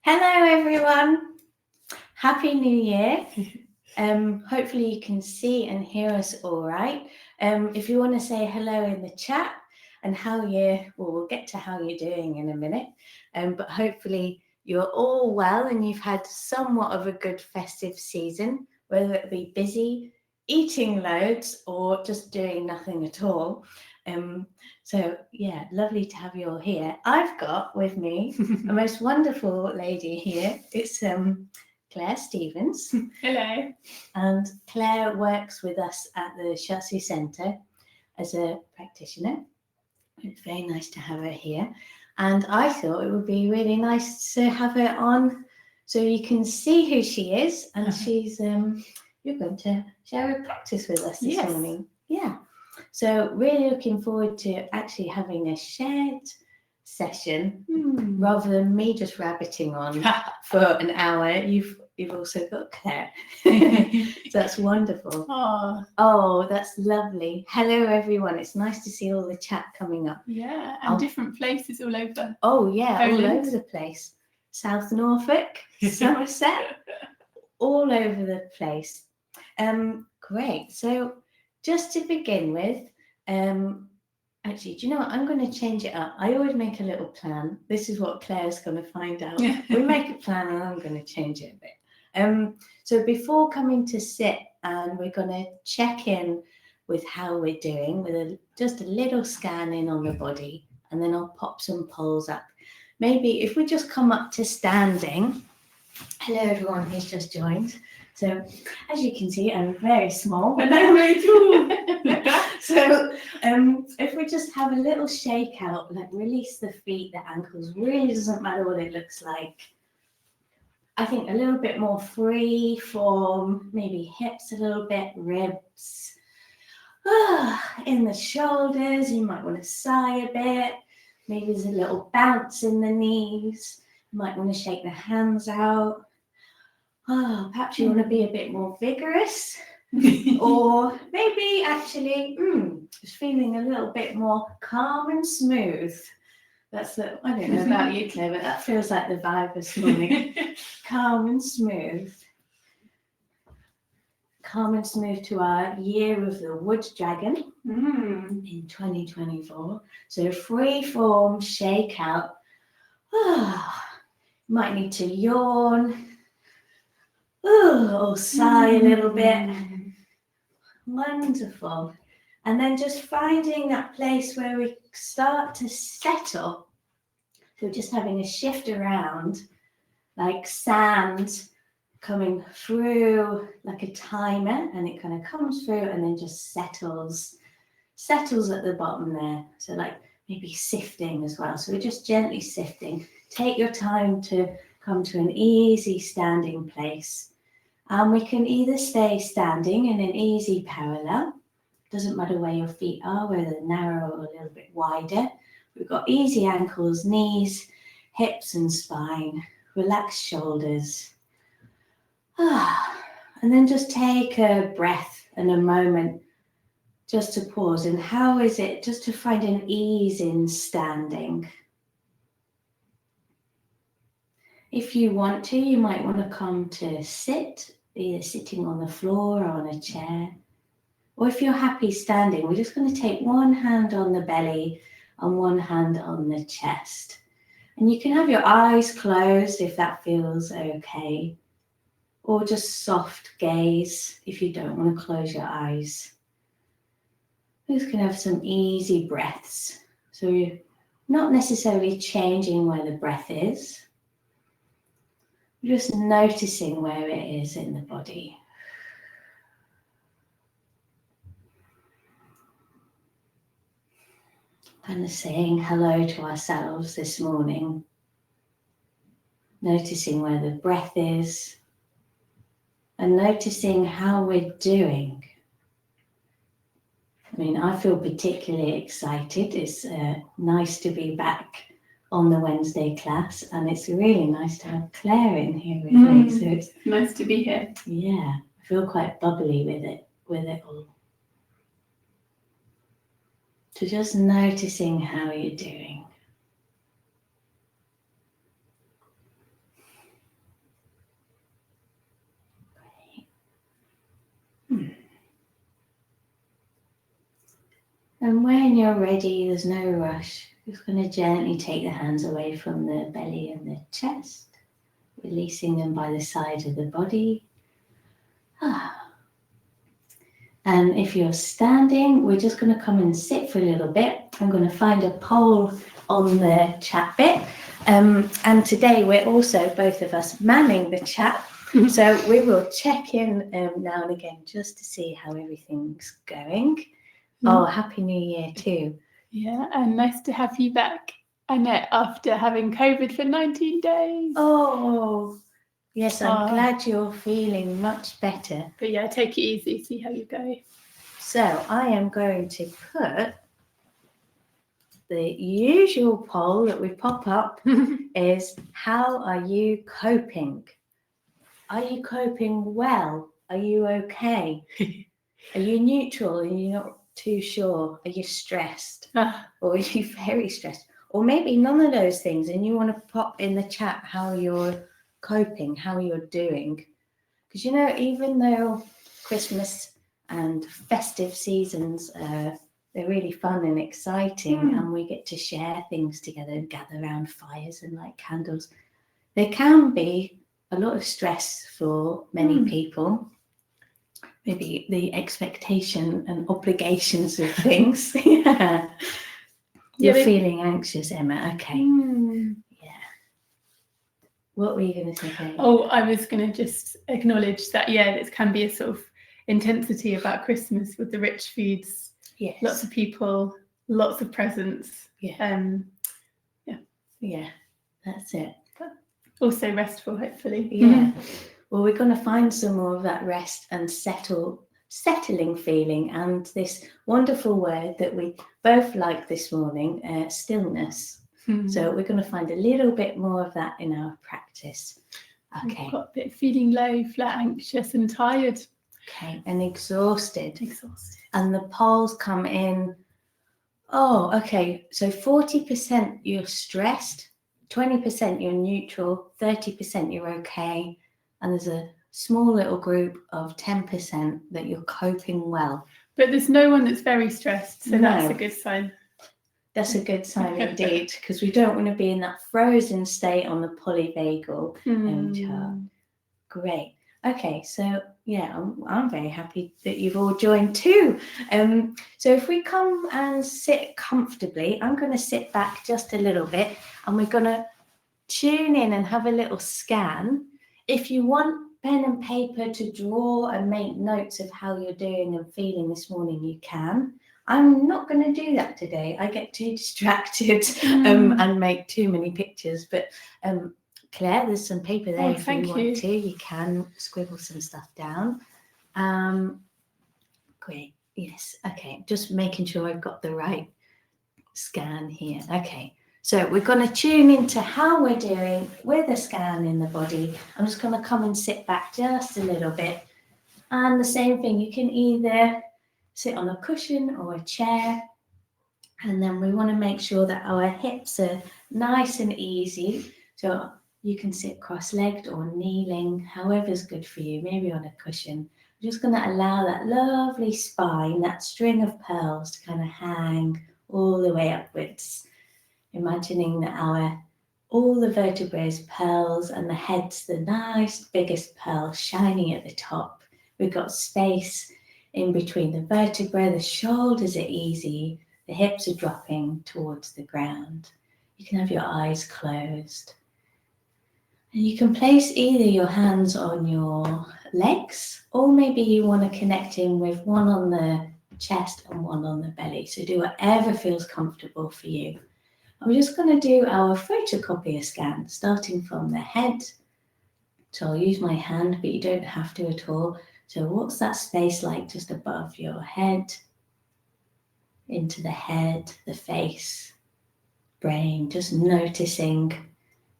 Hello everyone, Happy New Year. Hopefully you can see and hear us all right. If you want to say hello in the chat and we'll get to how you're doing in a minute, but hopefully you're all well and you've had somewhat of a good festive season, whether it be busy, eating loads or just doing nothing at all. So yeah, lovely to have you all here. I've got with me a most wonderful lady here. It's Claire Stevens. Hello. And Claire works with us at the Shiatsu Centre as a practitioner. It's very nice to have her here. And I thought it would be really nice to have her on so you can see who she is. And she's, you're going to share a practice with us this morning. Yeah. So really looking forward to actually having a shared session rather than me just rabbiting on for an hour. You've also got Claire. So that's wonderful. Oh, that's lovely. Hello everyone. It's nice to see all the chat coming up. Yeah, and different places all over. Oh yeah, Poland. all over the place. South Norfolk, Somerset, all over the place. Great. So just to begin with, actually, do you know what? I'm going to change it up. I always make a little plan. This is what Claire's going to find out. We make a plan and I'm going to change it a bit. So before coming to sit, and we're going to check in with how we're doing with just a little scan in on the body, and then I'll pop some polls up. Maybe if we just come up to standing. Hello everyone who's just joined. So as you can see, I'm very small. Hello, Rachel. So if we just have a little shake out, like release the feet, the ankles, really doesn't matter what it looks like. I think a little bit more free form, maybe hips a little bit, ribs. In the shoulders, you might want to sigh a bit. Maybe there's a little bounce in the knees. You might want to shake the hands out. Perhaps you want to be a bit more vigorous. Or maybe actually just feeling a little bit more calm and smooth. I don't know about you, Claire, but that feels like the vibe this morning. Calm and smooth. Calm and smooth to our year of the wood dragon in 2024. So free form, shake out. Might need to yawn. Or sigh a little bit. Wonderful. And then just finding that place where we start to settle. So just having a shift around, like sand coming through like a timer, and it kind of comes through and then just settles at the bottom there. So like maybe sifting as well. So we're just gently sifting. Take your time to come to an easy standing place. And we can either stay standing in an easy parallel. Doesn't matter where your feet are, whether they're narrow or a little bit wider. We've got easy ankles, knees, hips and spine, relaxed shoulders. And then just take a breath and a moment just to pause. And how is it just to find an ease in standing? If you want to, you might want to come to sit, either sitting on the floor or on a chair. Or if you're happy standing, we're just going to take one hand on the belly and one hand on the chest. And you can have your eyes closed if that feels okay. Or just soft gaze if you don't want to close your eyes. We're just going to have some easy breaths. So you're not necessarily changing where the breath is. Just noticing where it is in the body. Kind of saying hello to ourselves this morning. Noticing where the breath is. And noticing how we're doing. I mean, I feel particularly excited. It's nice to be back on the Wednesday class, and it's really nice to have Claire in here with me. So it's nice to be here. Yeah, I feel quite bubbly with it all. So just noticing how you're doing. And when you're ready, there's no rush. Just going to gently take the hands away from the belly and the chest, releasing them by the side of the body. And if you're standing, we're just going to come and sit for a little bit. I'm going to find a poll on the chat bit. And today we're also, both of us, manning the chat. So we will check in now and again just to see how everything's going. Oh, Happy New Year too. Yeah, and nice to have you back, Annette, after having COVID for 19 days. Oh, yes, I'm glad you're feeling much better. But yeah, take it easy, see how you go. So I am going to put the usual poll that we pop up is, how are you coping? Are you coping well? Are you okay? Are you neutral? Are you not too sure? Are you stressed? Or are you very stressed? Or maybe none of those things, and you want to pop in the chat how you're coping, how you're doing. Because, you know, even though Christmas and festive seasons, they're really fun and exciting, and we get to share things together and gather around fires and light candles, there can be a lot of stress for many people. Maybe the expectation and obligations of things. Yeah. You're feeling anxious, Emma. Okay. Yeah. What were you going to say? Oh, I was going to just acknowledge that, yeah, it can be a sort of intensity about Christmas with the rich foods. Yes. Lots of people, lots of presents. Yeah. Yeah, that's it. But also restful, hopefully. Yeah. Well, we're going to find some more of that rest and settling feeling, and this wonderful word that we both like this morning, stillness. So we're going to find a little bit more of that in our practice. Okay. I've got a bit feeling low, flat, anxious and tired. Okay, and exhausted. And the polls come in. Oh, okay. So 40% you're stressed, 20% you're neutral, 30% you're okay, and there's a small little group of 10% that you're coping well. But there's no one that's very stressed, so that's a good sign. That's a good sign indeed, because we don't want to be in that frozen state on the polyvagal chart. Great. Okay, so yeah, I'm very happy that you've all joined too. So if we come and sit comfortably, I'm going to sit back just a little bit, and we're going to tune in and have a little scan. If you want pen and paper to draw and make notes of how you're doing and feeling this morning, you can. I'm not going to do that today. I get too distracted and make too many pictures. But Claire, there's some paper there if you want to. You can scribble some stuff down. Great. Yes. Okay. Just making sure I've got the right scan here. Okay. So we're going to tune into how we're doing with a scan in the body. I'm just going to come and sit back just a little bit. And the same thing, you can either sit on a cushion or a chair. And then we want to make sure that our hips are nice and easy. So you can sit cross-legged or kneeling, however's good for you, maybe on a cushion. I'm just going to allow that lovely spine, that string of pearls to kind of hang all the way upwards. Imagining that all the vertebrae is pearls and the head's the nice biggest pearl shining at the top. We've got space in between the vertebrae, the shoulders are easy, the hips are dropping towards the ground. You can have your eyes closed. And you can place either your hands on your legs, or maybe you want to connect in with one on the chest and one on the belly. So do whatever feels comfortable for you. I'm just going to do our photocopier scan, starting from the head. So I'll use my hand, but you don't have to at all. So what's that space like just above your head? Into the head, the face, brain, just noticing.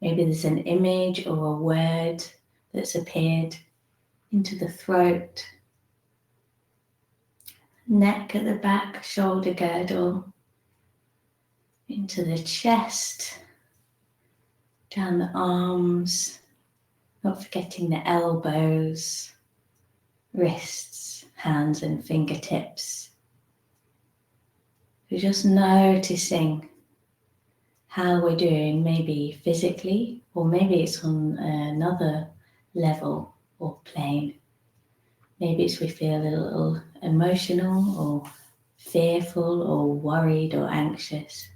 Maybe there's an image or a word that's appeared. Into the throat, neck at the back, shoulder girdle. Into the chest, down the arms, not forgetting the elbows, wrists, hands and fingertips. We're just noticing how we're doing, maybe physically, or maybe it's on another level or plane. Maybe it's we feel a little emotional or fearful or worried or anxious.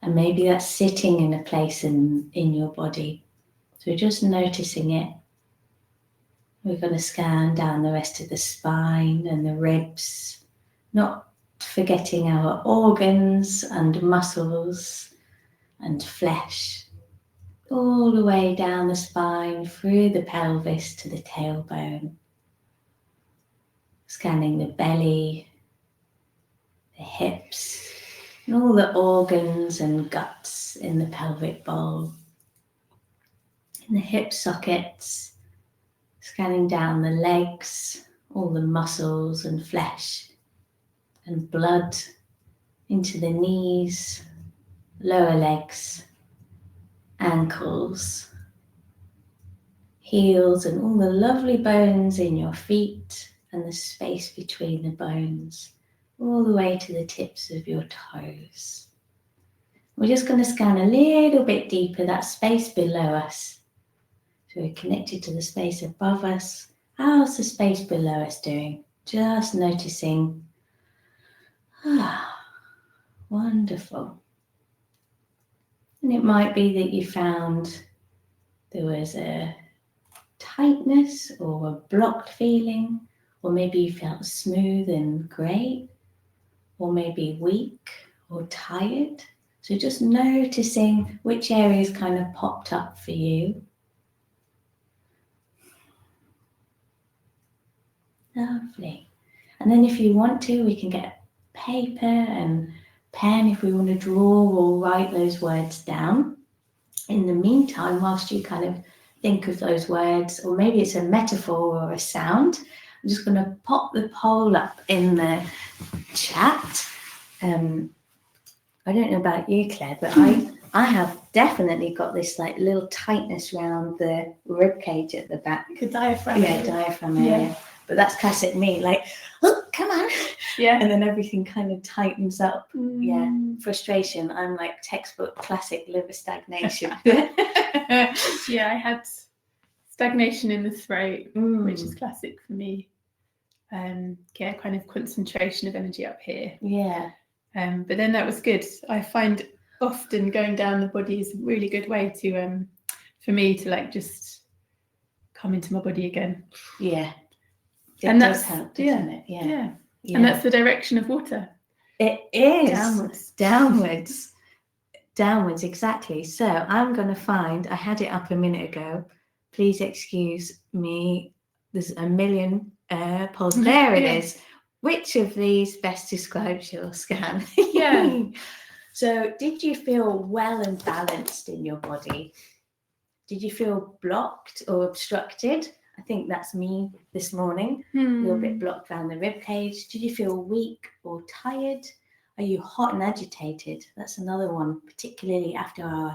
And maybe that's sitting in a place in your body. So we're just noticing it. We're going to scan down the rest of the spine and the ribs, not forgetting our organs and muscles and flesh, all the way down the spine, through the pelvis to the tailbone. Scanning the belly, the hips, and all the organs and guts in the pelvic bowl. In the hip sockets, scanning down the legs, all the muscles and flesh and blood into the knees, lower legs, ankles, heels, and all the lovely bones in your feet and the space between the bones, all the way to the tips of your toes. We're just going to scan a little bit deeper, that space below us. So we're connected to the space above us. How's the space below us doing? Just noticing. Wonderful. And it might be that you found there was a tightness or a blocked feeling, or maybe you felt smooth and great, or maybe weak or tired. So just noticing which areas kind of popped up for you. Lovely. And then if you want to, we can get paper and pen if we want to draw or write those words down. In the meantime, whilst you kind of think of those words, or maybe it's a metaphor or a sound, I'm just going to pop the poll up in the chat. I don't know about you, Claire, but I have definitely got this like little tightness around the rib cage at the back. The diaphragm. Yeah, diaphragm area. Yeah. But that's classic me, like, oh, come on. Yeah. And then everything kind of tightens up. Yeah. Frustration. I'm like textbook classic liver stagnation. Yeah, I had stagnation in the throat, which is classic for me. Yeah, kind of concentration of energy up here. Yeah. But then that was good. I find often going down the body is a really good way to, for me to like just come into my body again. Yeah. And does help, doesn't it? Yeah. And that's the direction of water. It is. Downwards, exactly. So I'm going to find, I had it up a minute ago. Please excuse me. There's a million polls. There it is. Which of these best describes your scan? Yeah. So did you feel well and balanced in your body? Did you feel blocked or obstructed? I think that's me this morning. A little bit blocked around the rib cage. Did you feel weak or tired? Are you hot and agitated? That's another one, particularly after our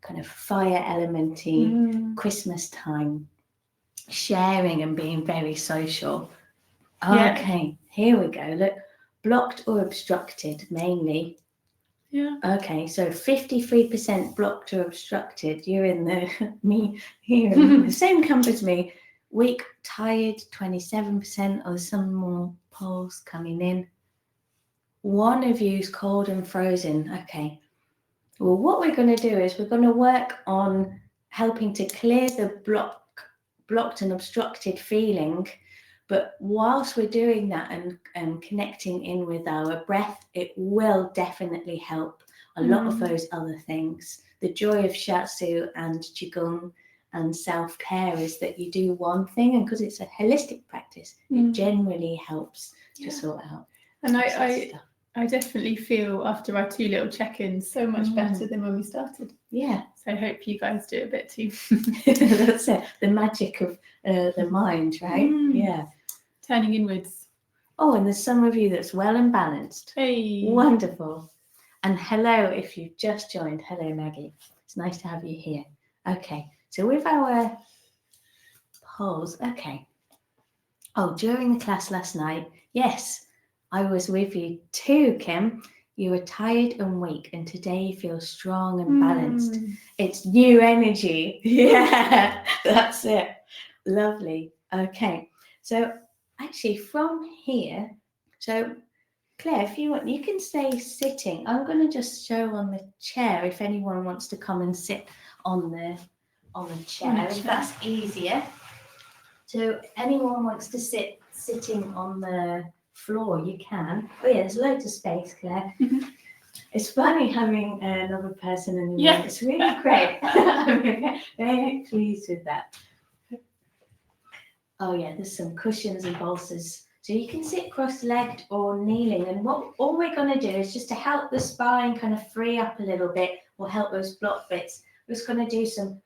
kind of fire elementy Christmas time, sharing and being very social. Okay, here we go. Look, blocked or obstructed mainly. Yeah. Okay, so 53% blocked or obstructed. You're in the same camp as me. Weak, tired, 27%, or some more polls coming in. One of you's cold and frozen. Okay. Well, what we're going to do is we're going to work on helping to clear the blocked and obstructed feeling. But whilst we're doing that and connecting in with our breath, it will definitely help a lot of those other things. The joy of Shiatsu and Qi Gong and self-care is that you do one thing, and because it's a holistic practice, it generally helps to sort out. And I definitely feel after our 2 little check-ins so much better than when we started. Yeah. So I hope you guys do a bit too. That's it. The magic of the mind, right? Yeah. Turning inwards. Oh, and there's some of you that's well and balanced. Hey. Wonderful. And hello, if you've just joined. Hello, Maggie. It's nice to have you here. Okay. So with our polls, okay. Oh, during the class last night, yes, I was with you too, Kim. You are tired and weak, and today you feel strong and balanced. It's new energy. Yeah, that's it. Lovely. Okay, so actually from here, so Claire, if you want, you can stay sitting. I'm going to just show on the chair if anyone wants to come and sit on the chair, if that's easier. So anyone wants to sitting on the floor, you can. Oh yeah, there's loads of space, Claire. It's funny having another person in the room. It's really great. I'm very pleased with that. Oh yeah, there's some cushions and bolsters. So you can sit cross-legged or kneeling. And all we're going to do is just to help the spine kind of free up a little bit, or help those block bits. We're just going to do some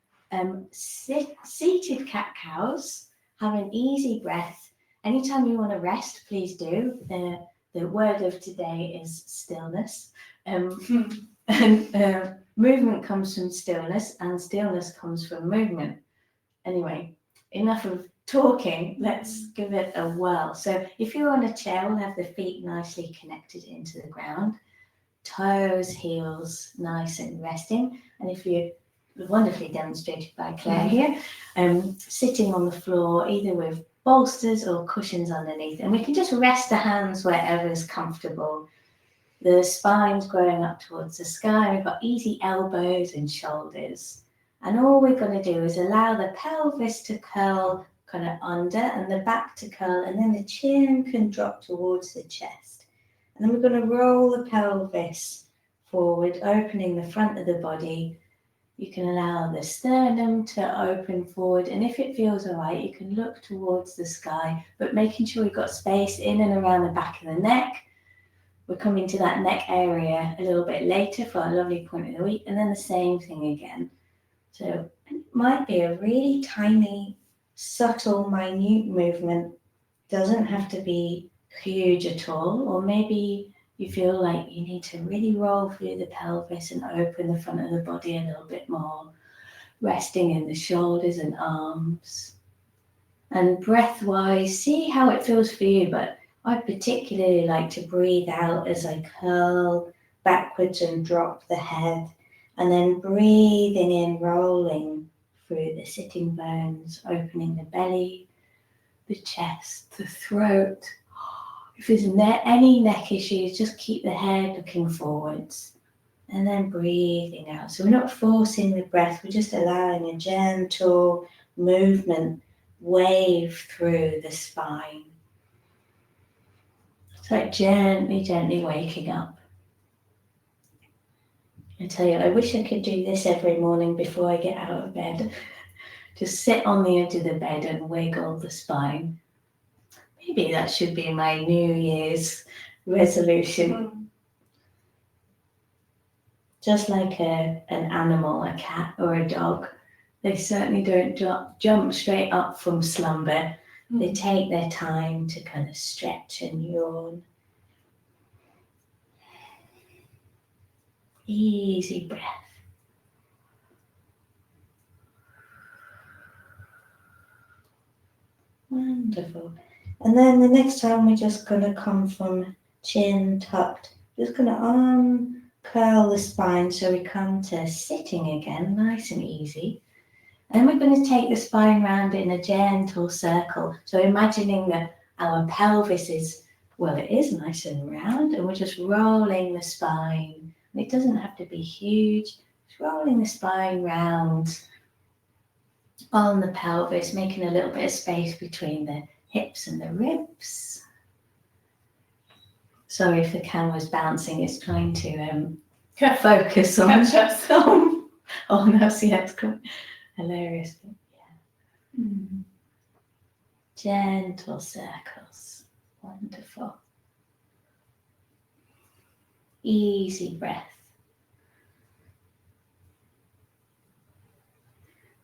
seated cat-cows. Have an easy breath. Anytime you want to rest, please do. The word of today is stillness. And movement comes from stillness, and stillness comes from movement. Anyway, enough of talking. Let's give it a whirl. So if you're on a chair, we'll have the feet nicely connected into the ground. Toes, heels, nice and resting. And if you wonderfully demonstrated by Claire here, sitting on the floor, either with bolsters or cushions underneath, and we can just rest the hands wherever is comfortable. The spine's growing up towards the sky. We've got easy elbows and shoulders, and all we're going to do is allow the pelvis to curl kind of under, and the back to curl, and then the chin can drop towards the chest. And then we're going to roll the pelvis forward, opening the front of the body. You can allow the sternum to open forward, and if it feels all right, you can look towards the sky, but making sure we've got space in and around the back of the neck. We're coming to that neck area a little bit later for our lovely point of the week, and then the same thing again. So it might be a really tiny, subtle, minute movement. Doesn't have to be huge at all, or maybe you feel like you need to really roll through the pelvis and open the front of the body a little bit more, resting in the shoulders and arms. And breath-wise, see how it feels for you, but I particularly like to breathe out as I curl backwards and drop the head, and then breathing in, rolling through the sitting bones, opening the belly, the chest, the throat. If there's any neck issues, just keep the head looking forwards, and then breathing out. So we're not forcing the breath, we're just allowing a gentle movement wave through the spine. It's like gently, gently waking up. I tell you, I wish I could do this every morning before I get out of bed. Just sit on the edge of the bed and wiggle the spine. Maybe that should be my New Year's resolution. Just like an animal, a cat or a dog, they certainly don't jump straight up from slumber. They take their time to kind of stretch and yawn. Easy breath. Wonderful. And then the next time we're just going to come from chin tucked. Just going to curl the spine so we come to sitting again, nice and easy. And we're going to take the spine round in a gentle circle. So imagining that our pelvis is, well, it is nice and round, and we're just rolling the spine. And it doesn't have to be huge. Just rolling the spine round on the pelvis, making a little bit of space between the hips and the ribs. Sorry if the camera's bouncing, it's trying to focus on us. Oh no, see, that's quite hilarious. Yeah. Gentle circles. Wonderful. Easy breath.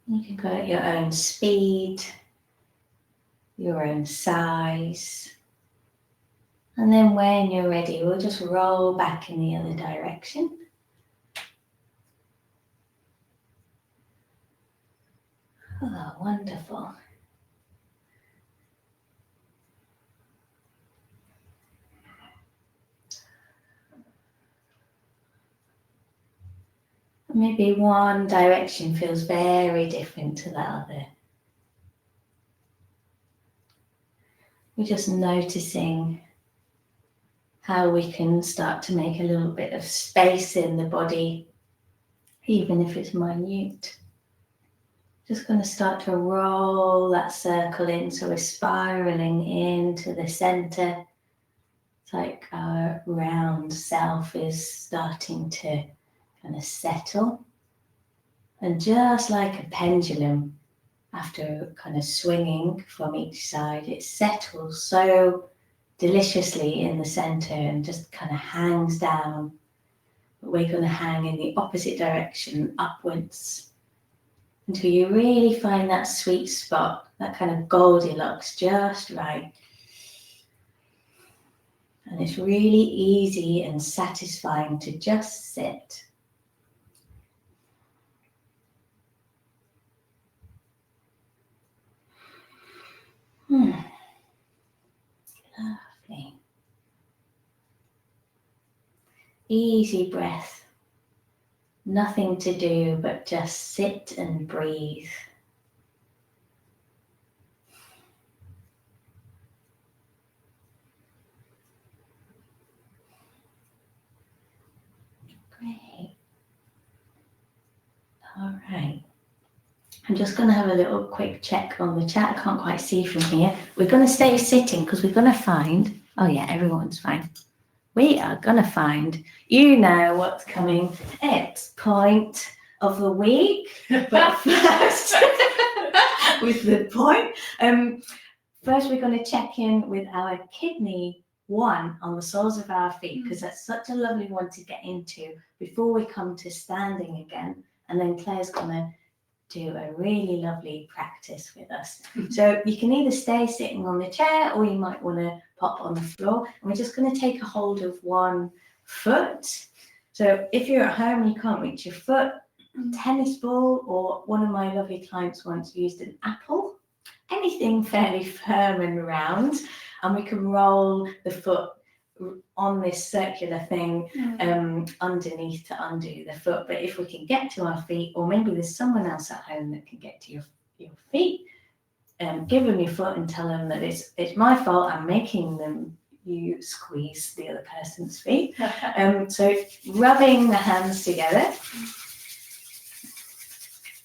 You can go at your own speed, your own size. And then when you're ready, we'll just roll back in the other direction. Oh, wonderful. Maybe one direction feels very different to the other. We're just noticing how we can start to make a little bit of space in the body, even if it's minute. Just going to start to roll that circle in, so we're spiraling into the center. It's like our round self is starting to kind of settle. And just like a pendulum, after kind of swinging from each side, it settles so deliciously in the center and just kind of hangs down. But we're going to hang in the opposite direction, upwards, until you really find that sweet spot, that kind of Goldilocks just right. And it's really easy and satisfying to just sit. Lovely. Easy breath. Nothing to do but just sit and breathe. Great. All right. I'm just going to have a little quick check on the chat. I can't quite see from here. We're going to stay sitting because we're going to find, oh yeah, everyone's fine. We are going to find, you know what's coming. It's point of the week. But first, with the point, first we're going to check in with our kidney 1 on the soles of our feet, because that's such a lovely one to get into before we come to standing again. And then Claire's going to do a really lovely practice with us. So you can either stay sitting on the chair, or you might want to pop on the floor. And we're just going to take a hold of one foot. So if you're at home and you can't reach your foot, tennis ball, or one of my lovely clients once used an apple, anything fairly firm and round, and we can roll the foot on this circular thing underneath to undo the foot. But if we can get to our feet, or maybe there's someone else at home that can get to your feet, give them your foot and tell them that it's my fault, I'm making you squeeze the other person's feet. So rubbing the hands together,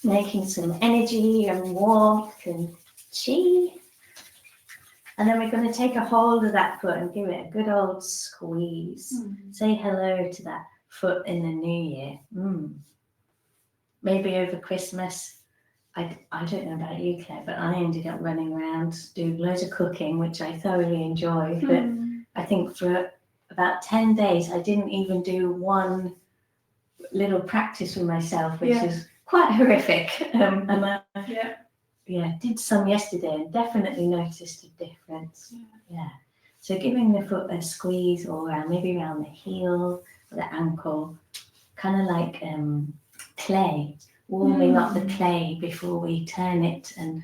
making some energy and warmth and Qi. And then we're going to take a hold of that foot and give it a good old squeeze. Say hello to that foot in the new year. Maybe over Christmas, I don't know about you, Claire, but I ended up running around doing loads of cooking, which I thoroughly enjoy. But I think for about 10 days, I didn't even do one little practice with myself, which is quite horrific. Did some yesterday and definitely noticed a difference. So giving the foot a squeeze all around, maybe around the heel or the ankle, kind of like clay, warming up the clay before we turn it and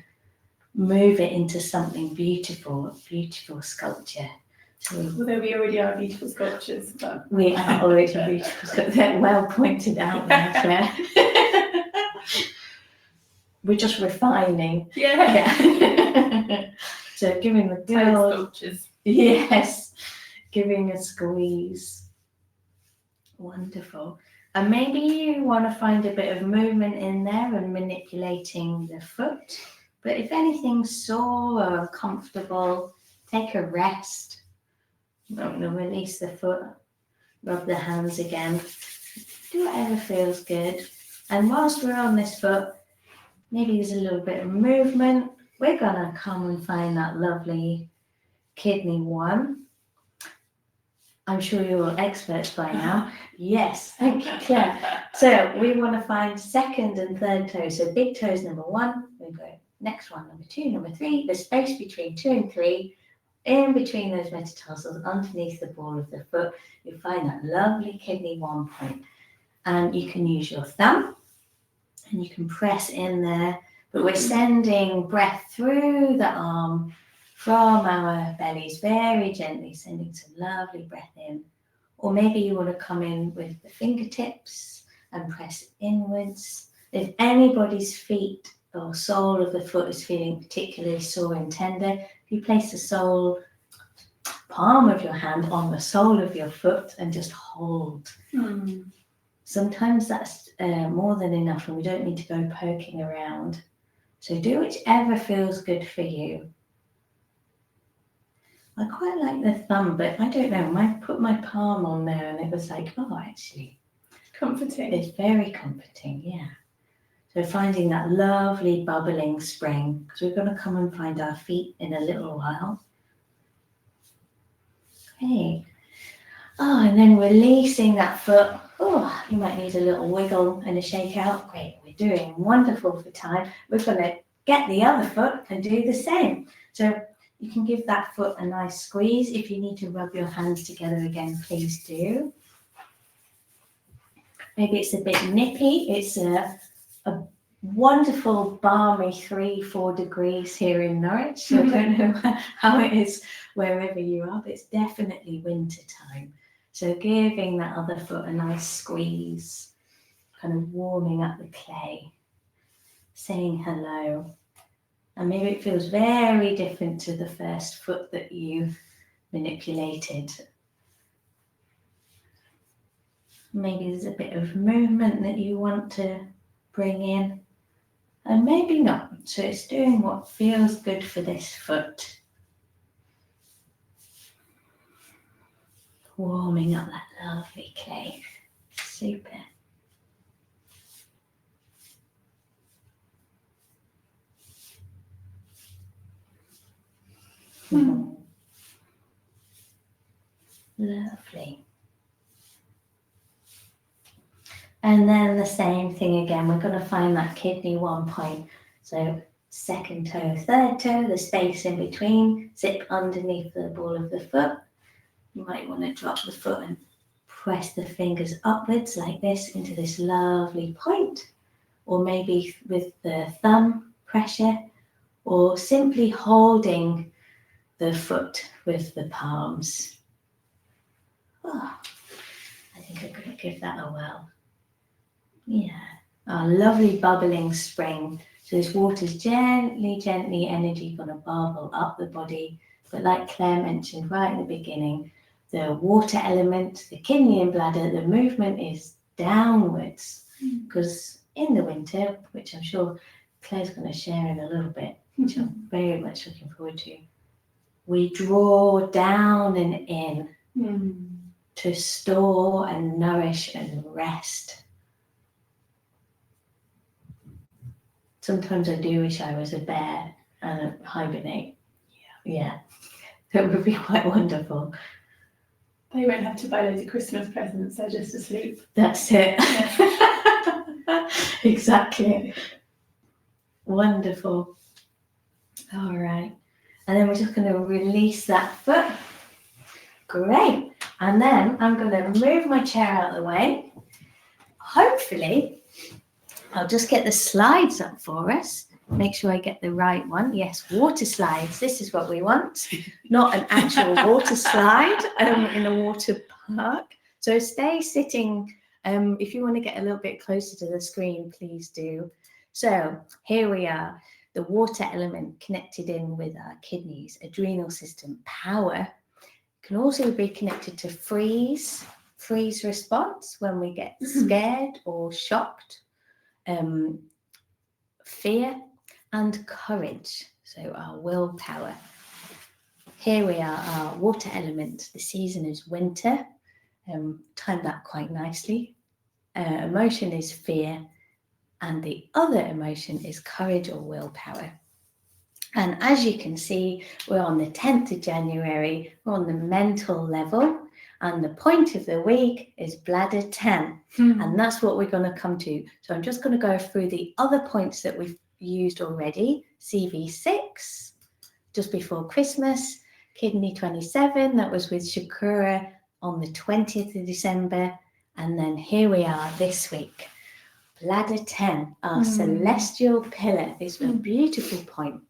move it into something beautiful, beautiful sculpture. So although we already are beautiful sculptures, but we are already beautiful sculptures. They're well pointed out there, Claire. We're just refining. So giving the good old sculptures. Yes, giving a squeeze. Wonderful. And maybe you want to find a bit of movement in there and manipulating the foot. But if anything's sore or uncomfortable, take a rest. I'm going to release the foot, rub the hands again. Do whatever feels good. And whilst we're on this foot, maybe there's a little bit of movement. We're going to come and find that lovely kidney 1. I'm sure you're all experts by now. Yes, thank you, Claire. So we want to find second and third toes. So big toes number 1, we go next one, number 2, number 3, the space between 2 and 3, in between those metatarsals, underneath the ball of the foot, you'll find that lovely kidney 1 point. And you can use your thumb and you can press in there, but we're sending breath through the arm from our bellies, very gently, sending some lovely breath in. Or maybe you want to come in with the fingertips and press inwards. If anybody's feet or sole of the foot is feeling particularly sore and tender, you place the palm of your hand on the sole of your foot and just hold. Sometimes that's more than enough and we don't need to go poking around. So do whichever feels good for you. I quite like the thumb, but I don't know, I put my palm on there and it was like, oh, actually. Comforting. It's very comforting, yeah. So finding that lovely bubbling spring, because we're going to come and find our feet in a little while. Okay. Oh, and then releasing that foot. Oh, you might need a little wiggle and a shake out. Great, we're doing wonderful for time. We're going to get the other foot and do the same. So you can give that foot a nice squeeze. If you need to rub your hands together again, please do. Maybe it's a bit nippy. It's a wonderful balmy 3-4 degrees here in Norwich. So I don't know how it is wherever you are, but it's definitely winter time. So giving that other foot a nice squeeze, kind of warming up the clay, saying hello. And maybe it feels very different to the first foot that you manipulated. Maybe there's a bit of movement that you want to bring in, and maybe not. So it's doing what feels good for this foot. Warming up that lovely clay. Super. Lovely. And then the same thing again, we're going to find that kidney 1 point. So second toe, third toe, the space in between, zip underneath the ball of the foot. You might want to drop the foot and press the fingers upwards like this into this lovely point, or maybe with the thumb pressure, or simply holding the foot with the palms. Oh, I think I'm going to give that a whirl. Yeah, our lovely bubbling spring. So this water's gently, energy going to bubble up the body. But like Claire mentioned right in the beginning, the water element, the kidney and bladder, the movement is downwards. Because in the winter, which I'm sure Claire's going to share in a little bit, which I'm very much looking forward to, we draw down and in to store and nourish and rest. Sometimes I do wish I was a bear and hibernate. Yeah, that would be quite wonderful. They won't have to buy loads of Christmas presents, they're just asleep. That's it. Exactly. Wonderful. All right. And then we're just going to release that foot. Great. And then I'm going to move my chair out of the way. Hopefully, I'll just get the slides up for us. Make sure I get the right one. Yes, water slides. This is what we want. Not an actual water slide in a water park. So stay sitting. If you want to get a little bit closer to the screen, please do. So here we are. The water element connected in with our kidneys, adrenal system, power. Can also be connected to freeze response when we get scared or shocked. Fear and courage, so our willpower. Here we are, our water element. The season is winter, timed that quite nicely. Emotion is fear, and the other emotion is courage or willpower. And as you can see, we're on the 10th of January, we're on the mental level, and the point of the week is bladder 10. And that's what we're going to come to. So I'm just going to go through the other points that we've used already. CV6, just before Christmas. Kidney 27, that was with Shakura on the 20th of December. And then here we are this week. Bladder 10, our celestial pillar. It's a beautiful point.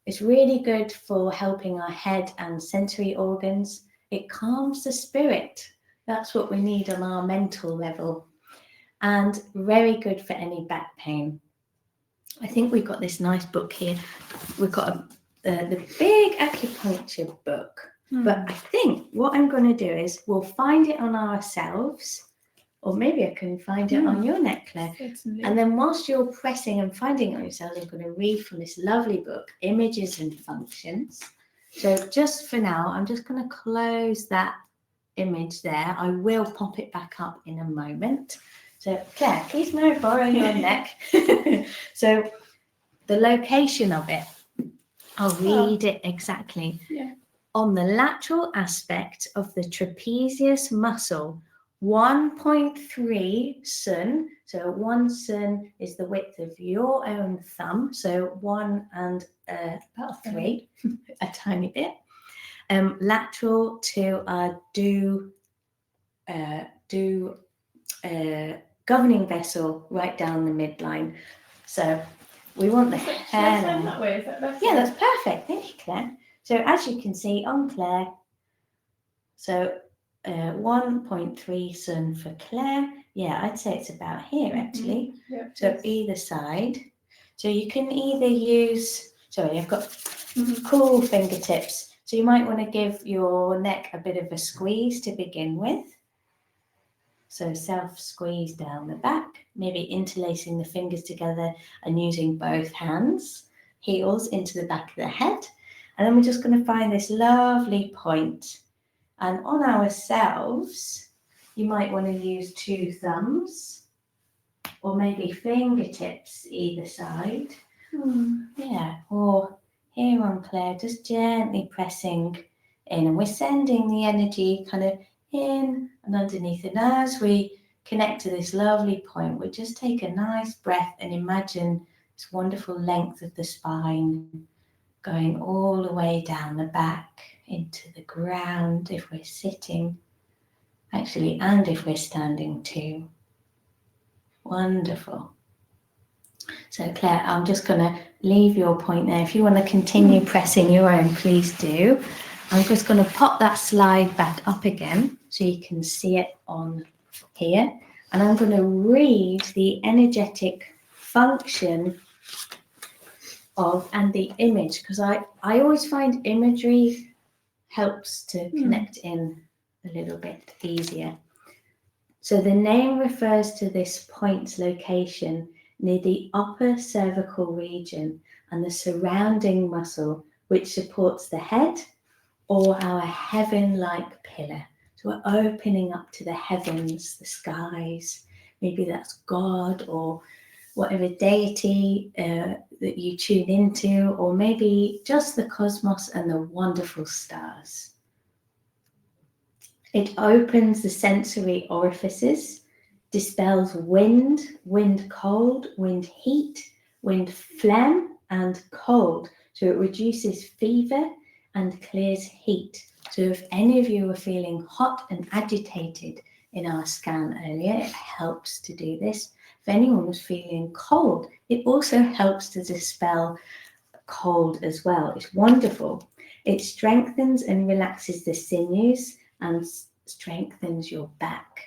It's really good for helping our head and sensory organs. It calms the spirit. That's what we need on our mental level. and very good for any back pain. I think we've got this nice book here. We've got the big acupuncture book. But I think what I'm going to do is we'll find it on ourselves, or maybe I can find it on your neck, Claire. Certainly. And then whilst you're pressing and finding it on yourself, I'm going to read from this lovely book, Images and Functions. So just for now, I'm just going to close that image there. I will pop it back up in a moment. So Claire, please may I borrow your neck? So the location of it, I'll read it exactly. Yeah. On the lateral aspect of the trapezius muscle, 1.3 sun. So 1 sun is the width of your own thumb. So 1 and about 3, a tiny bit. Lateral to governing vessel right down the midline. So we want the hair. Should I turn that way? Is that better? Yeah, that's perfect. Thank you, Claire. So as you can see on Claire, so 1.3 sun for Claire. Yeah, I'd say it's about here actually. Yeah, so either side. So you can either use, sorry, I've got cool fingertips. So you might want to give your neck a bit of a squeeze to begin with. So self-squeeze down the back, maybe interlacing the fingers together and using both hands, heels into the back of the head. And then we're just going to find this lovely point. And on ourselves, you might want to use 2 thumbs or maybe fingertips either side. Yeah, or here on Claire, just gently pressing in. And we're sending the energy kind of in and underneath. And as we connect to this lovely point, we just take a nice breath and imagine this wonderful length of the spine going all the way down the back into the ground if we're sitting, actually, and if we're standing too. Wonderful. So Claire, I'm just going to leave your point there. If you want to continue pressing your own, please do. I'm just going to pop that slide back up again so you can see it on here. And I'm going to read the energetic function of and the image, because I always find imagery helps to connect in a little bit easier. So the name refers to this point's location near the upper cervical region and the surrounding muscle which supports the head or our heaven-like pillar. So we're opening up to the heavens, the skies, maybe that's God or whatever deity that you tune into, or maybe just the cosmos and the wonderful stars. It opens the sensory orifices, dispels wind, wind cold, wind heat, wind phlegm and cold. So it reduces fever and clears heat. So if any of you are feeling hot and agitated in our scan earlier, it helps to do this. If anyone was feeling cold, it also helps to dispel cold as well. It's wonderful. It strengthens and relaxes the sinews and strengthens your back.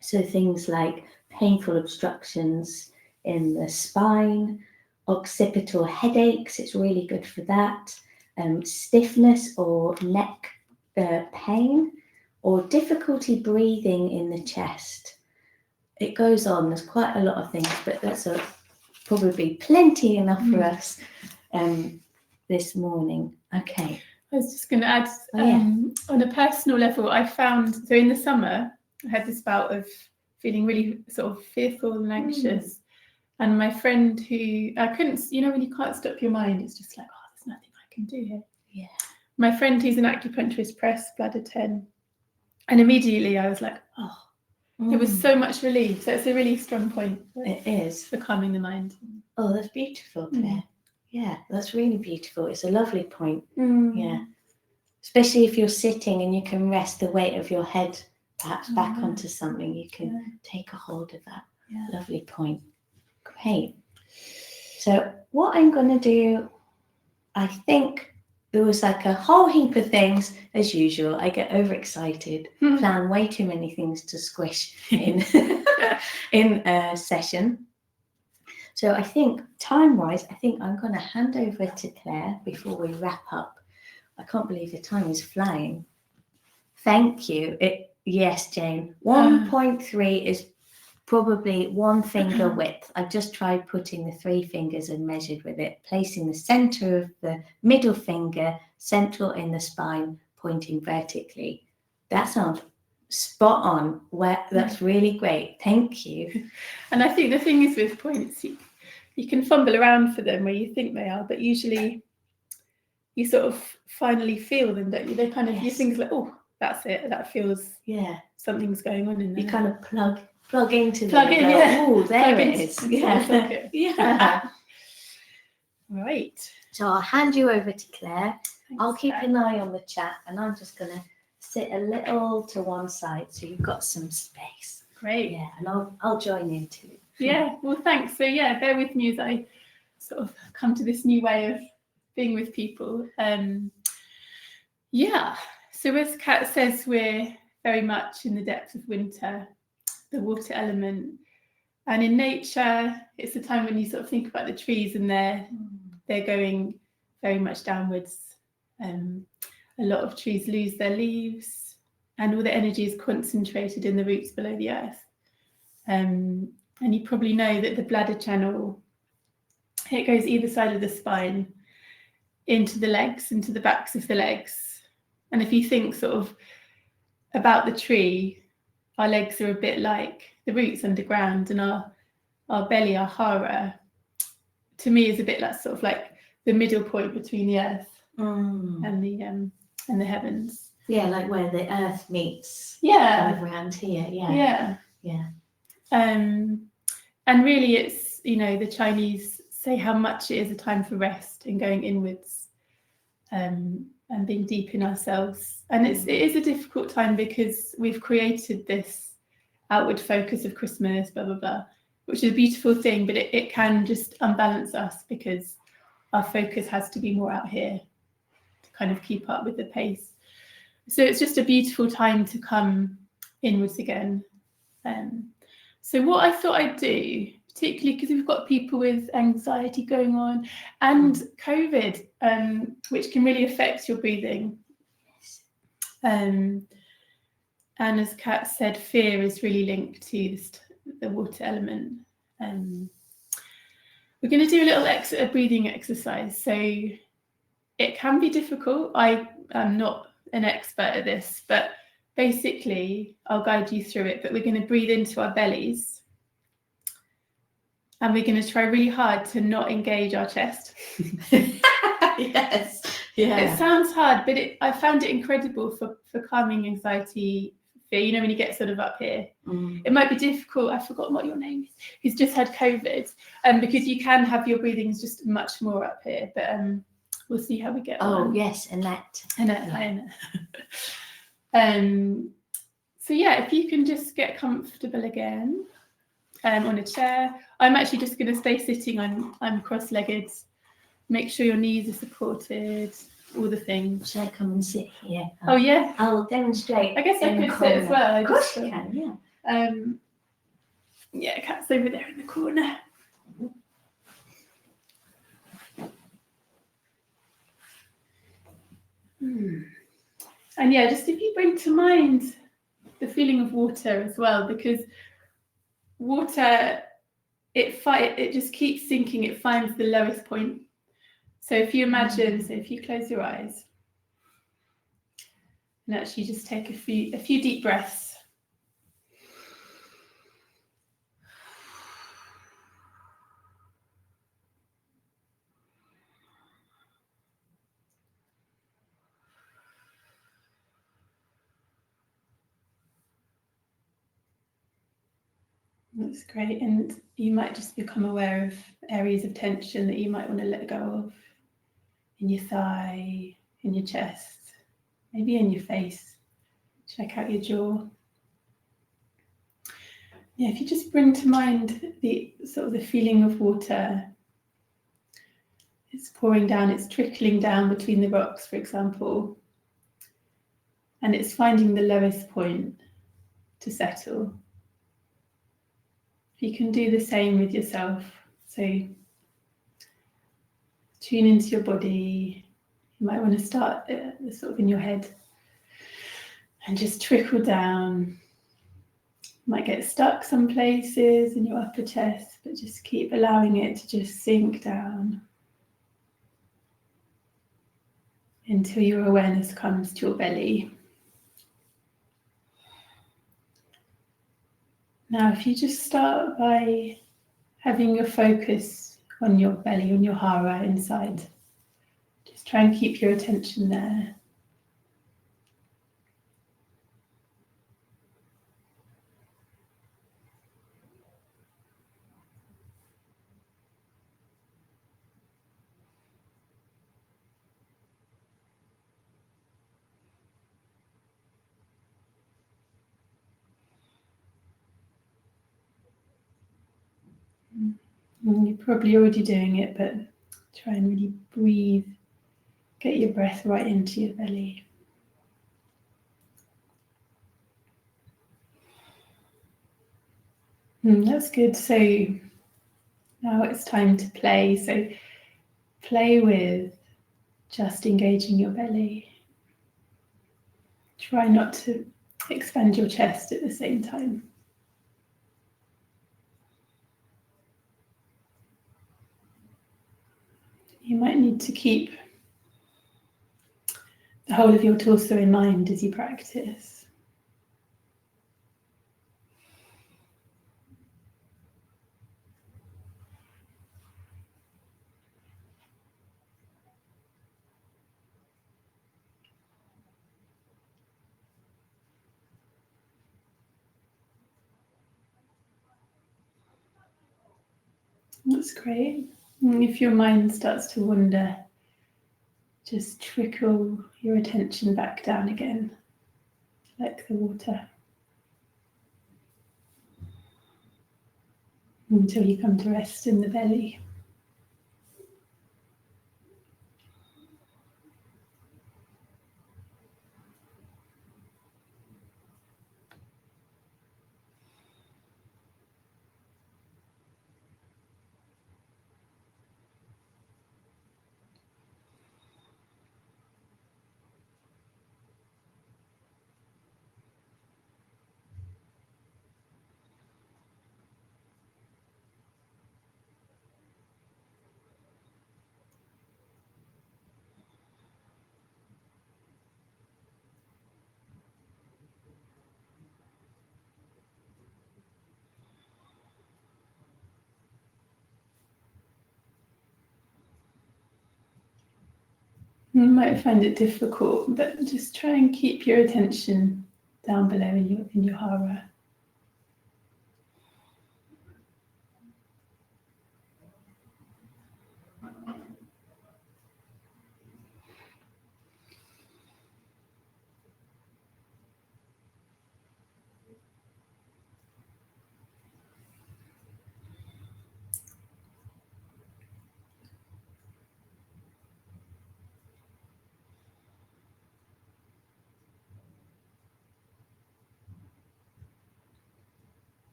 So things like painful obstructions in the spine, occipital headaches, it's really good for that. Stiffness or neck pain, or difficulty breathing in the chest. It goes on, there's quite a lot of things, but that's probably plenty enough for us this morning. Okay. I was just going to add, on a personal level, I found, so in the summer, I had this bout of feeling really sort of fearful and anxious. And my friend who, I couldn't, when you can't stop your mind, it's just like, oh, there's nothing I can do here. Yeah. My friend who's an acupuncturist pressed Bladder 10. And immediately I was like, oh, it was so much relief. So it's a really strong point. It is. For calming the mind. Oh, that's beautiful, Claire. Yeah, that's really beautiful. It's a lovely point. Yeah. Especially if you're sitting and you can rest the weight of your head perhaps back onto something, you can take a hold of that. Yeah. Lovely point. Great. So what I'm going to do, I think there was like a whole heap of things as usual. I get overexcited, plan way too many things to squish in. in a session. So I think time-wise, I think I'm going to hand over to Claire before we wrap up. I can't believe the time is flying. Thank you. Yes, Jane. 1.3 is probably 1 finger width. I've just tried putting the 3 fingers and measured with it, placing the center of the middle finger central in the spine, pointing vertically. That sounds spot on. That's really great. Thank you. And I think the thing is with points, you can fumble around for them where you think they are, but usually you sort of finally feel them, don't you? They kind of, you think like, oh, that's it. That feels, something's going on in there. You kind of plug into plug them. in, yeah. Oh, there plug it is. Yeah. Right. So I'll hand you over to Claire. Thanks, I'll keep Claire. an eye on the chat, and I'm just going to sit a little to one side so you've got some space. Great. Yeah, and I'll join in too. Yeah, well, thanks. So yeah, bear with me as I sort of come to this new way of being with people. So as Kat says, we're very much in the depths of winter, the water element. And in nature, it's the time when you sort of think about the trees and they're going very much downwards. A lot of trees lose their leaves and all the energy is concentrated in the roots below the earth. And you probably know that the bladder channel, it goes either side of the spine, into the legs, into the backs of the legs. And if you think sort of about the tree, our legs are a bit like the roots underground, and our belly, our hara, to me is a bit like sort of like the middle point between the earth and the heavens. Yeah, like where the earth meets. Yeah. Kind of around here. Yeah. And really, it's, the Chinese say how much it is a time for rest and going inwards, and being deep in ourselves. And it is a difficult time because we've created this outward focus of Christmas, blah, blah, blah, which is a beautiful thing, but it can just unbalance us because our focus has to be more out here to kind of keep up with the pace. So it's just a beautiful time to come inwards again. So what I thought I'd do, particularly because we've got people with anxiety going on and COVID, which can really affect your breathing. And as Kat said, fear is really linked to the water element. We're going to do a little breathing exercise. So it can be difficult. I am not an expert at this, but basically I'll guide you through it. But we're going to breathe into our bellies. And we're going to try really hard to not engage our chest. Yes. Yeah. It sounds hard, but I found it incredible for calming anxiety, fear, when you get sort of up here. It might be difficult. I've forgotten what your name is. Who's just had COVID. Because you can have your breathings just much more up here. But we'll see how we get on. Oh, yes, Annette. Annette. So yeah, if you can just get comfortable again. On a chair. I'm actually just going to stay sitting. I'm cross-legged. Make sure your knees are supported. All the things. Should I come and sit here? Oh yeah. I'll demonstrate. I guess I could sit as well. Of course you can. Yeah. Yeah, Kat's over there in the corner. And yeah, just if you bring to mind the feeling of water as well, because water, it just keeps sinking. It finds the lowest point. So if you imagine, so if you close your eyes and actually just take a few deep breaths. That's great. And you might just become aware of areas of tension that you might want to let go of in your thigh, in your chest, maybe in your face. Check out your jaw. Yeah, if you just bring to mind the sort of the feeling of water. It's pouring down, it's trickling down between the rocks, for example. And it's finding the lowest point to settle. You can do the same with yourself. So tune into your body. You might want to start sort of in your head and just trickle down. You might get stuck some places in your upper chest, but just keep allowing it to just sink down until your awareness comes to your belly. Now, if you just start by having your focus on your belly, on your hara inside, just try and keep your attention there. You're probably already doing it, but try and really breathe. Get your breath right into your belly. That's good. So now it's time to play. So play with just engaging your belly. Try not to expand your chest at the same time. You might need to keep the whole of your torso in mind as you practice. That's great. And if your mind starts to wander, just trickle your attention back down again, like the water, until you come to rest in the belly. You might find it difficult, but just try and keep your attention down below in your hara.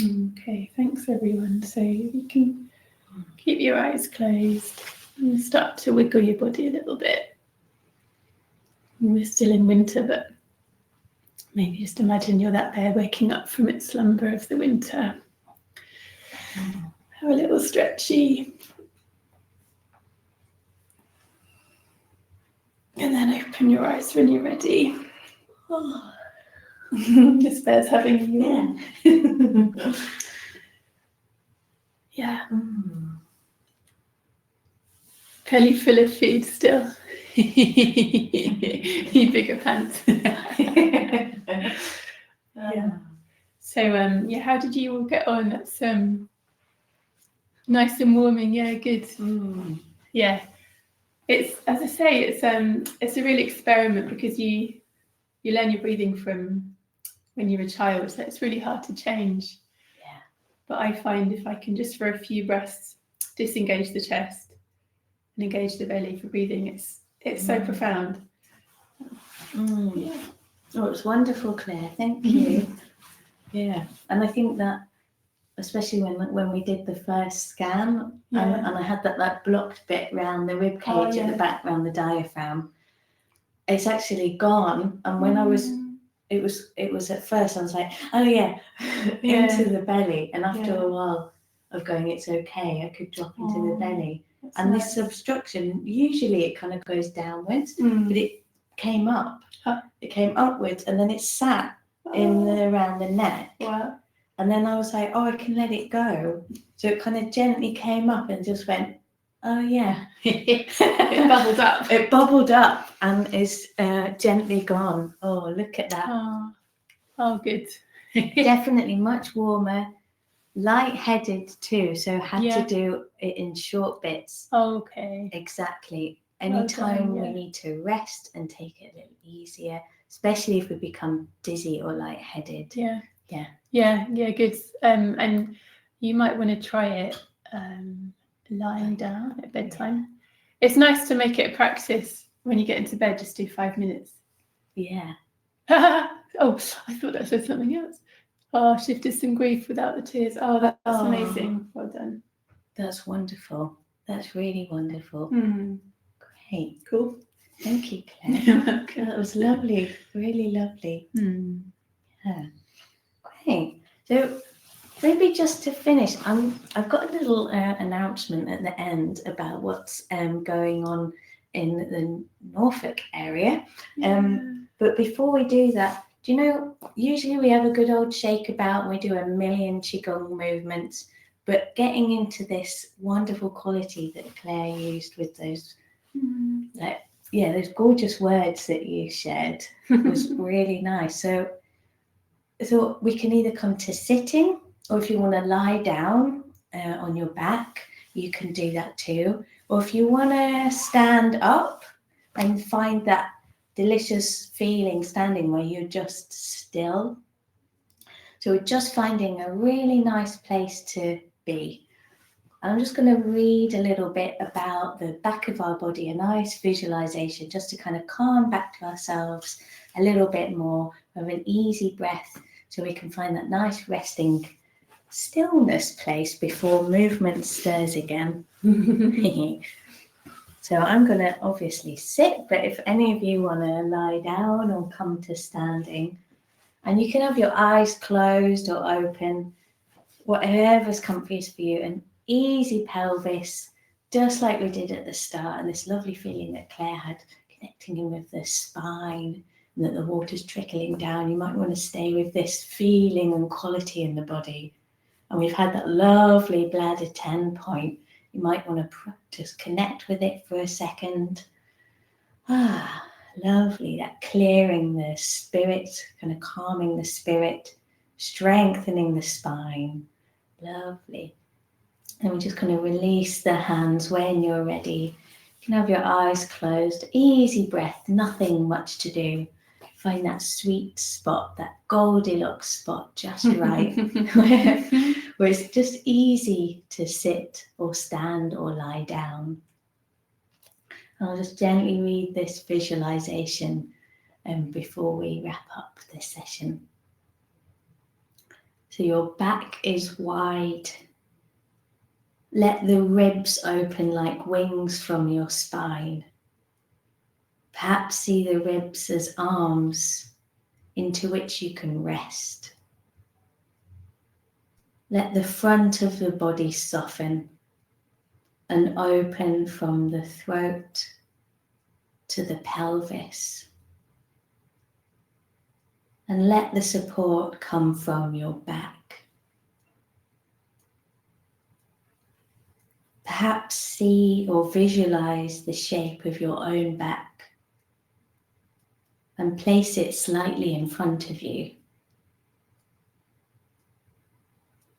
Okay, thanks everyone. So you can keep your eyes closed and start to wiggle your body a little bit. We're still in winter, but maybe just imagine you're that bear waking up from its slumber of the winter. Have a little stretchy. And then open your eyes when you're ready. Oh. This bear's having a yawn. Yeah. Belly full of food still. You bigger pants. Yeah. So how did you all get on? That's nice and warming. Yeah, good. Yeah. It's, as I say, it's a real experiment because you learn your breathing from when you're a child, so it's really hard to change. Yeah. But I find if I can just for a few breaths disengage the chest and engage the belly for breathing, it's so profound. Yeah. Oh, it's wonderful, Claire. Thank you. Yeah, and I think that especially when we did the first scan, and I had that blocked bit round the rib cage at the back, round the diaphragm, it's actually gone. And when it was at first I was like, oh yeah, into the belly, and after a while of going, it's okay, I could drop into the belly. And nice. This obstruction, usually it kind of goes downwards, but it came up. It came upwards, and then it sat around the neck. Wow. And then I was like, oh, I can let it go. So it kind of gently came up and just went, oh yeah. It bubbled up. It bubbled up and is gently gone. Oh, look at that. Oh good. Definitely much warmer, light-headed too. So had to do it in short bits. Okay. Exactly. Anytime we need to rest and take it a little easier, especially if we become dizzy or lightheaded. Yeah, good. And you might want to try it lying down at bedtime. It's nice to make it a practice when you get into bed, just do 5 minutes. Yeah. Oh, I thought that said something else. Oh, shifted some grief without the tears. Oh, that's amazing. Well done. That's wonderful. That's really wonderful. Great. Cool. Thank you, Claire. That was lovely. Really lovely. Yeah. Great. So maybe just to finish, I've got a little announcement at the end about what's going on in the Norfolk area. But before we do that, do you know, usually we have a good old shake about and we do a million Qi Gong movements, but getting into this wonderful quality that Claire used with those, those gorgeous words that you shared was really nice. So I thought we can either come to sitting, or if you want to lie down on your back, you can do that too. Or if you want to stand up and find that delicious feeling standing where you're just still. So we're just finding a really nice place to be. And I'm just going to read a little bit about the back of our body, a nice visualization, just to kind of calm back to ourselves a little bit more of an easy breath, so we can find that nice resting stillness place before movement stirs again. So I'm going to obviously sit, but if any of you want to lie down or come to standing, and you can have your eyes closed or open, whatever's comfiest for you, an easy pelvis, just like we did at the start, and this lovely feeling that Claire had connecting in with the spine, and that the water's trickling down. You might want to stay with this feeling and quality in the body. And we've had that lovely bladder 10 point. You might want to just connect with it for a second. Lovely, that clearing the spirit, kind of calming the spirit, strengthening the spine. Lovely. And we're just going to release the hands when you're ready. You can have your eyes closed, easy breath, nothing much to do. Find that sweet spot, that Goldilocks spot, just right, where it's just easy to sit or stand or lie down. I'll just gently read this visualization before we wrap up this session. So your back is wide. Let the ribs open like wings from your spine. Perhaps see the ribs as arms into which you can rest. Let the front of the body soften and open from the throat to the pelvis. And let the support come from your back. Perhaps see or visualize the shape of your own back and place it slightly in front of you.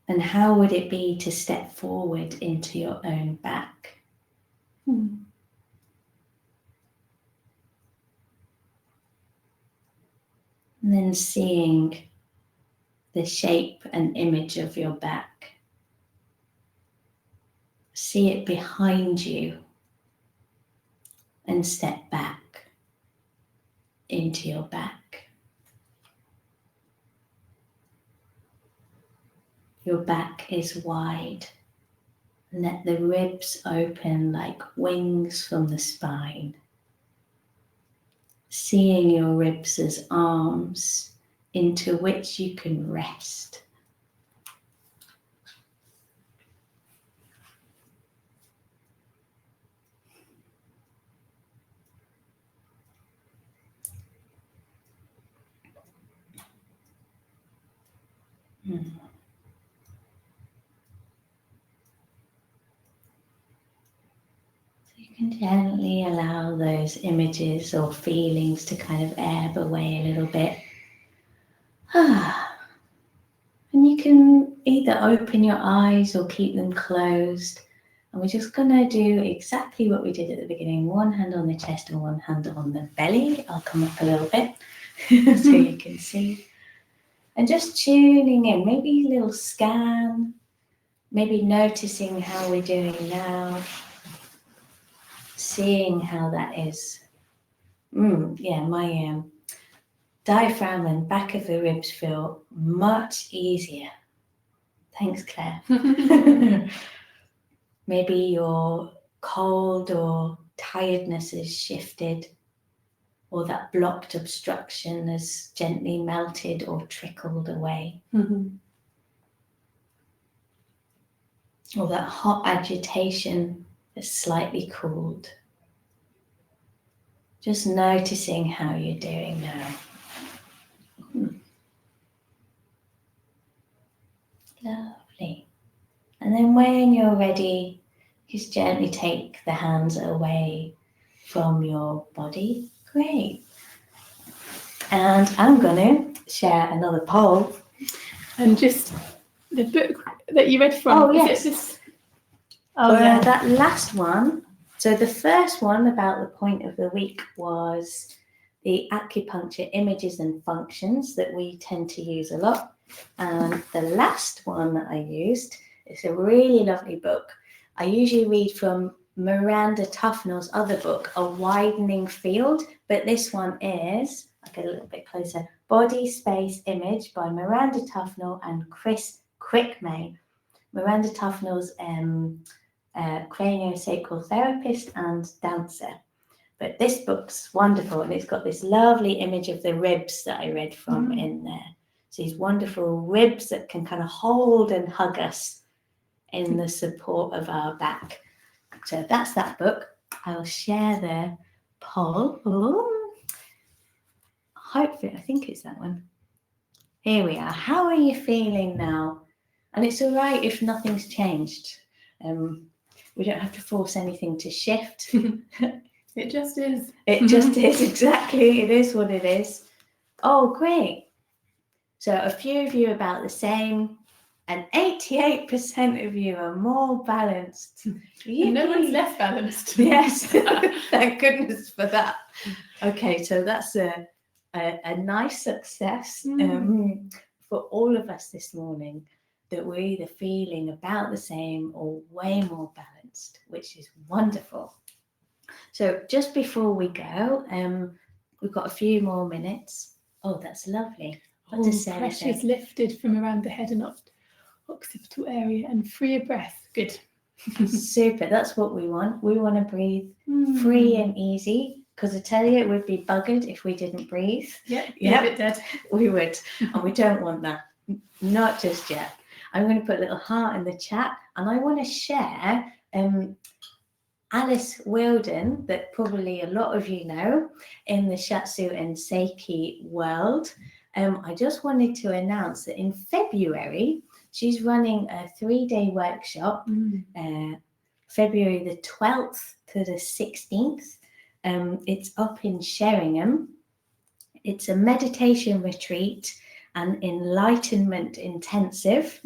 And how would it be to step forward into your own back? And then seeing the shape and image of your back. See it behind you and step back into your back. Your back is wide. Let the ribs open like wings from the spine. Seeing your ribs as arms into which you can rest. You can gently allow those images or feelings to kind of ebb away a little bit. And you can either open your eyes or keep them closed. And we're just going to do exactly what we did at the beginning. One hand on the chest and one hand on the belly. I'll come up a little bit so you can see. And just tuning in, maybe a little scan, maybe noticing how we're doing now. Seeing how that is. Yeah, my diaphragm and back of the ribs feel much easier. Thanks, Claire. Maybe your cold or tiredness has shifted, or that blocked obstruction has gently melted or trickled away. Or that hot agitation has slightly cooled. Just noticing how you're doing now. Lovely. And then when you're ready, just gently take the hands away from your body. Great. And I'm going to share another poll. And just the book that you read from. Oh, yes. Yeah. That last one. So the first one about the point of the week was the acupuncture images and functions that we tend to use a lot. And the last one that I used is a really lovely book. I usually read from Miranda Tufnell's other book, A Widening Field, but this one is, I'll get a little bit closer, Body Space Image by Miranda Tufnell and Chris Quickmay. Miranda Tufnell's craniosacral therapist and dancer. But this book's wonderful, and it's got this lovely image of the ribs that I read from in there. So these wonderful ribs that can kind of hold and hug us in the support of our back. So that's that book. I'll share the poll. Hopefully, I think it's that one. Here we are. How are you feeling now? And it's all right if nothing's changed. We don't have to force anything to shift. It just is. It just is, exactly. It is what it is. Oh, great. So a few of you about the same, and 88% of you are more balanced. And no one's less balanced. Yes, thank goodness for that. Okay, so that's a nice success for all of us this morning, that we're either feeling about the same or way more balanced, which is wonderful. So just before we go, we've got a few more minutes. Oh, that's lovely. What does Sarah Pressure's say? lifted from around the head and occipital area, and free of breath. Good. Super. That's what we want. We want to breathe free and easy, because I tell you, it would be buggered if we didn't breathe. Yeah, Yep. a bit dead. We would, and we don't want that. Not just yet. I'm going to put a little heart in the chat, and I want to share Alice Wilden, that probably a lot of you know in the Shiatsu and Seiki world. I just wanted to announce that in February, she's running a 3-day workshop, February the 12th to the 16th. It's up in Sheringham. It's a meditation retreat and enlightenment intensive.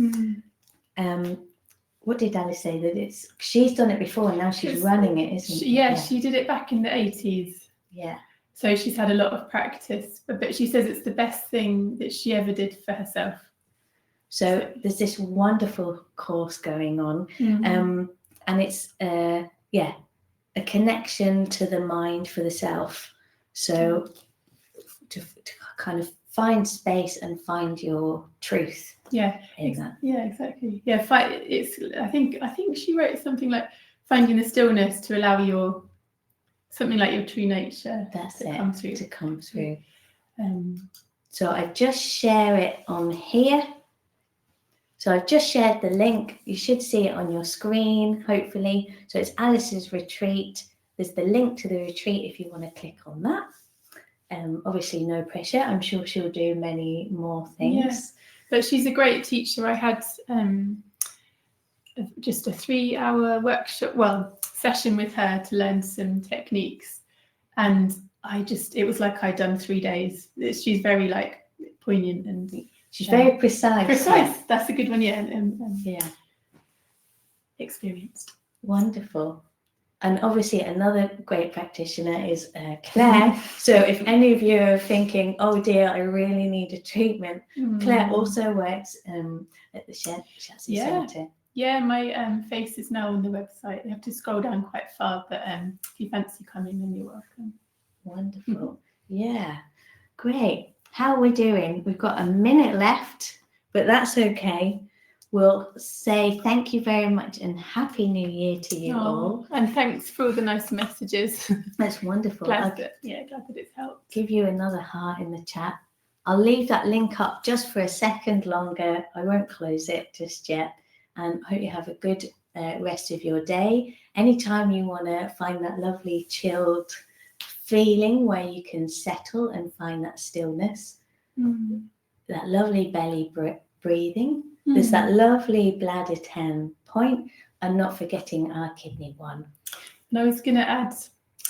What did Alice say? That she's done it before and now she's running it, isn't she? Yeah, she did it back in the 80s. Yeah. So she's had a lot of practice, but she says it's the best thing that she ever did for herself. So there's this wonderful course going on, and it's a connection to the mind for the self. So to kind of find space and find your truth. Yeah, yeah, exactly. Yeah, I think she wrote something like finding the stillness to allow something like your true nature to come through. So I just share it on here. So I've just shared the link. You should see it on your screen, hopefully. So it's Alice's retreat. There's the link to the retreat if you want to click on that. Obviously, no pressure. I'm sure she'll do many more things. Yeah. But she's a great teacher. I had just a 3-hour session with her to learn some techniques, and it was like I'd done 3 days. She's very poignant, and she's very precise. Precise. That's a good one. Yeah, yeah, experienced. Wonderful. And obviously another great practitioner is Claire. So if any of you are thinking, oh dear, I really need a treatment, Claire also works at the Shiatsu Centre. Yeah, my face is now on the website. You have to scroll down quite far, but if you fancy coming, then you're welcome. Wonderful. Yeah, great. How are we doing? We've got a minute left, but that's okay. We'll say thank you very much and Happy New Year to you all. And thanks for all the nice messages. That's wonderful. Glad that it's helped. Give you another heart in the chat. I'll leave that link up just for a second longer. I won't close it just yet. And I hope you have a good rest of your day. Anytime you want to find that lovely chilled feeling where you can settle and find that stillness, that lovely belly breathing. There's that lovely bladder 10 point, and not forgetting our kidney 1. And I was going to add.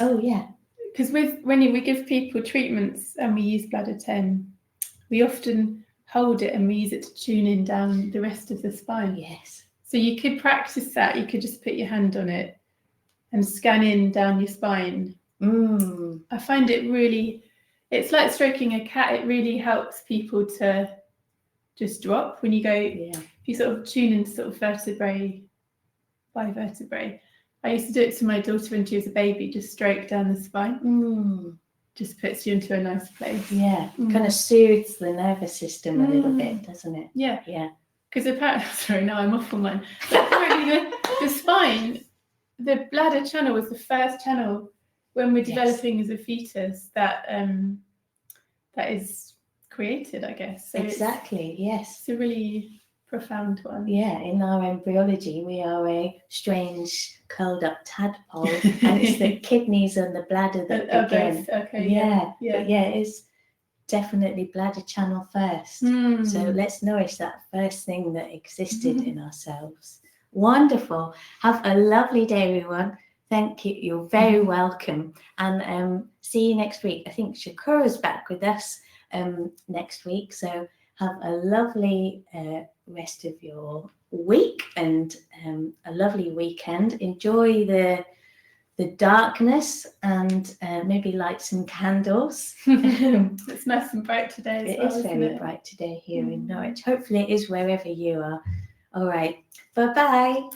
Oh, yeah. Because when we give people treatments and we use bladder 10, we often hold it and we use it to tune in down the rest of the spine. Yes. So you could practice that. You could just put your hand on it and scan in down your spine. I find it's like stroking a cat. It really helps people to just drop when you go. If you sort of tune into sort of vertebrae by vertebrae. I used to do it to my daughter when she was a baby, just stroke down the spine. Just puts you into a nice place. Yeah, kind of soothes the nervous system a little bit, doesn't it? Yeah. Because apparently, sorry, now I'm off on mine. But apparently the spine, the bladder channel was the first channel when we're developing as a fetus that is created, I guess. So exactly, yes. It's a really profound one. Yeah, in our embryology, we are a strange curled up tadpole, and it's the kidneys and the bladder that begin. Okay, but it's definitely bladder channel first. So let's nourish that first thing that existed in ourselves. Wonderful. Have a lovely day, everyone. Thank you. You're very welcome. And see you next week. I think Shakura's back with us next week. So have a lovely rest of your week and a lovely weekend. Enjoy the darkness and maybe light some candles. It's nice and bright today. It is very bright today here in Norwich. Hopefully it is wherever you are. All right. Bye-bye.